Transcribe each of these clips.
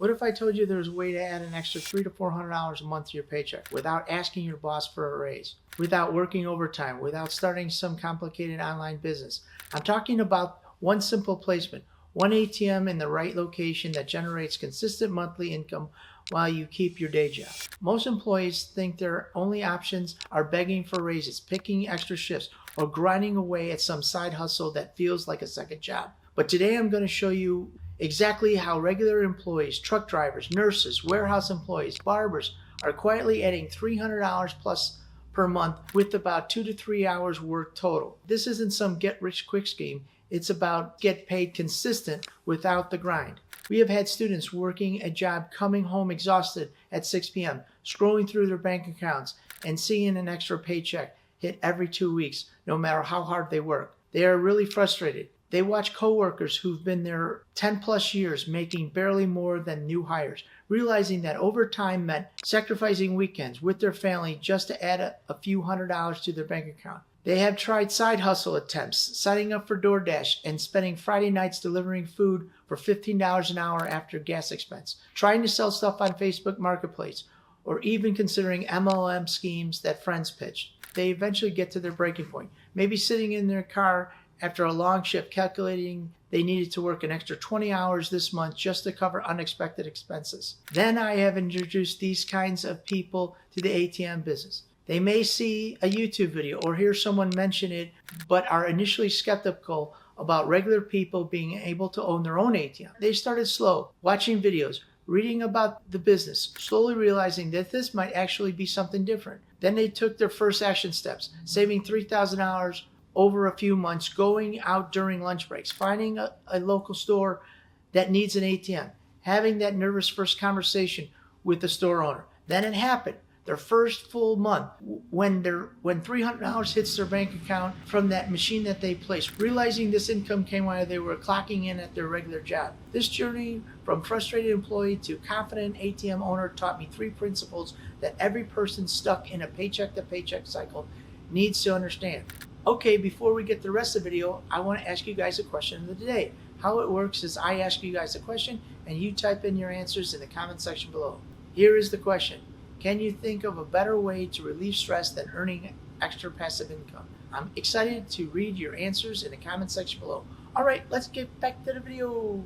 What if I told you there was a way to add an extra $300 to $400 a month to your paycheck without asking your boss for a raise, without working overtime, without starting some complicated online business? I'm talking about one simple placement, one ATM in the right location that generates consistent monthly income while you keep your day job. Most employees think their only options are begging for raises, picking extra shifts, or grinding away at some side hustle that feels like a second job. But today I'm going to show you exactly how regular employees, truck drivers, nurses, warehouse employees, barbers are quietly adding $300 plus per month with about 2 to 3 hours work total. This isn't some get-rich-quick scheme. It's about get paid consistent without the grind. We have had students working a job coming home exhausted at 6 p.m., scrolling through their bank accounts and seeing an extra paycheck hit every 2 weeks, no matter how hard they work. They are really frustrated. They watch coworkers who've been there 10 plus years making barely more than new hires, realizing that overtime meant sacrificing weekends with their family just to add a few $100s to their bank account. They have tried side hustle attempts, signing up for DoorDash and spending Friday nights delivering food for $15 an hour after gas expense, trying to sell stuff on Facebook Marketplace, or even considering MLM schemes that friends pitched. They eventually get to their breaking point, maybe sitting in their car after a long shift calculating they needed to work an extra 20 hours this month just to cover unexpected expenses. Then I have introduced these kinds of people to the ATM business. They may see a YouTube video or hear someone mention it, but are initially skeptical about regular people being able to own their own ATM. They started slow, watching videos, reading about the business, slowly realizing that this might actually be something different. Then they took their first action steps, saving $3,000 over a few months, going out during lunch breaks, finding a local store that needs an ATM, having that nervous first conversation with the store owner. Then it happened. Their first full month, when $300 hits their bank account from that machine that they placed, realizing this income came while they were clocking in at their regular job. This journey from frustrated employee to confident ATM owner taught me 3 principles that every person stuck in a paycheck-to-paycheck cycle needs to understand. Okay, before we get to the rest of the video, I want to ask you guys a question of the day. How it works is I ask you guys a question and you type in your answers in the comment section below. Here is the question. Can you think of a better way to relieve stress than earning extra passive income? I'm excited to read your answers in the comment section below. All right, let's get back to the video.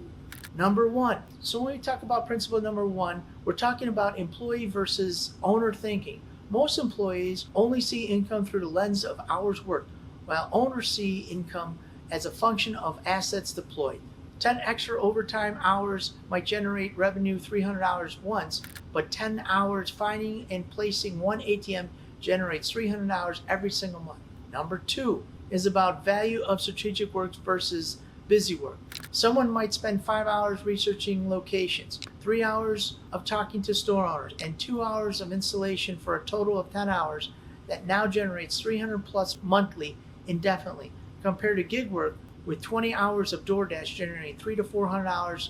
Number 1. So when we talk about principle number 1, we're talking about employee versus owner thinking. Most employees only see income through the lens of hours worked, while owners see income as a function of assets deployed. 10 extra overtime hours might generate revenue $300 once, but 10 hours finding and placing one ATM generates $300 every single month. Number 2 is about value of strategic work versus busy work. Someone might spend 5 hours researching locations, 3 hours of talking to store owners, and 2 hours of installation for a total of 10 hours that now generates $300 plus monthly indefinitely, compared to gig work with 20 hours of DoorDash generating $300 to $400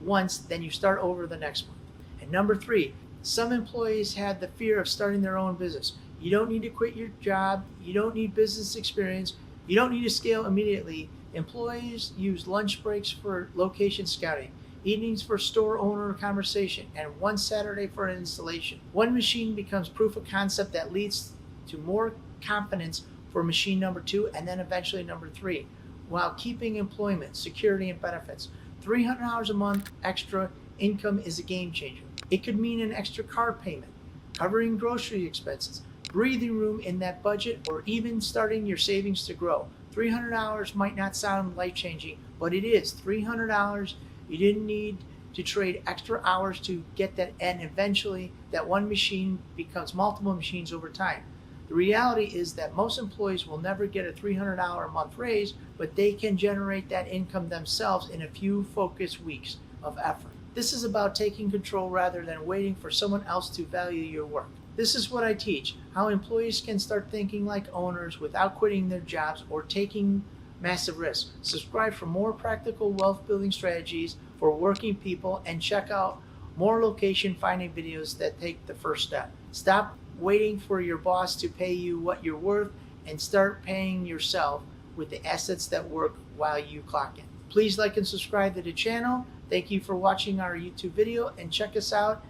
once, then you start over the next month. And number 3, some employees had the fear of starting their own business. You don't need to quit your job. You don't need business experience. You don't need to scale immediately. Employees use lunch breaks for location scouting, evenings for store owner conversation, and one Saturday for an installation. One machine becomes proof of concept that leads to more confidence for machine number 2 and then eventually number 3, while keeping employment, security, and benefits. $300 a month extra income is a game changer. It could mean an extra car payment, covering grocery expenses, breathing room in that budget, or even starting your savings to grow. $300 might not sound life-changing, but it is. $300, you didn't need to trade extra hours to get that, and eventually that one machine becomes multiple machines over time. The reality is that most employees will never get a $300 a month raise, but they can generate that income themselves in a few focused weeks of effort. This is about taking control rather than waiting for someone else to value your work. This is what I teach, how employees can start thinking like owners without quitting their jobs or taking massive risks. Subscribe for more practical wealth building strategies for working people and check out more location finding videos that take the first step. Stop waiting for your boss to pay you what you're worth and start paying yourself with the assets that work while you clock in. Please like and subscribe to the channel. Thank you for watching our YouTube video, and check us out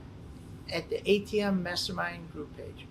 at the ATM Mastermind group page.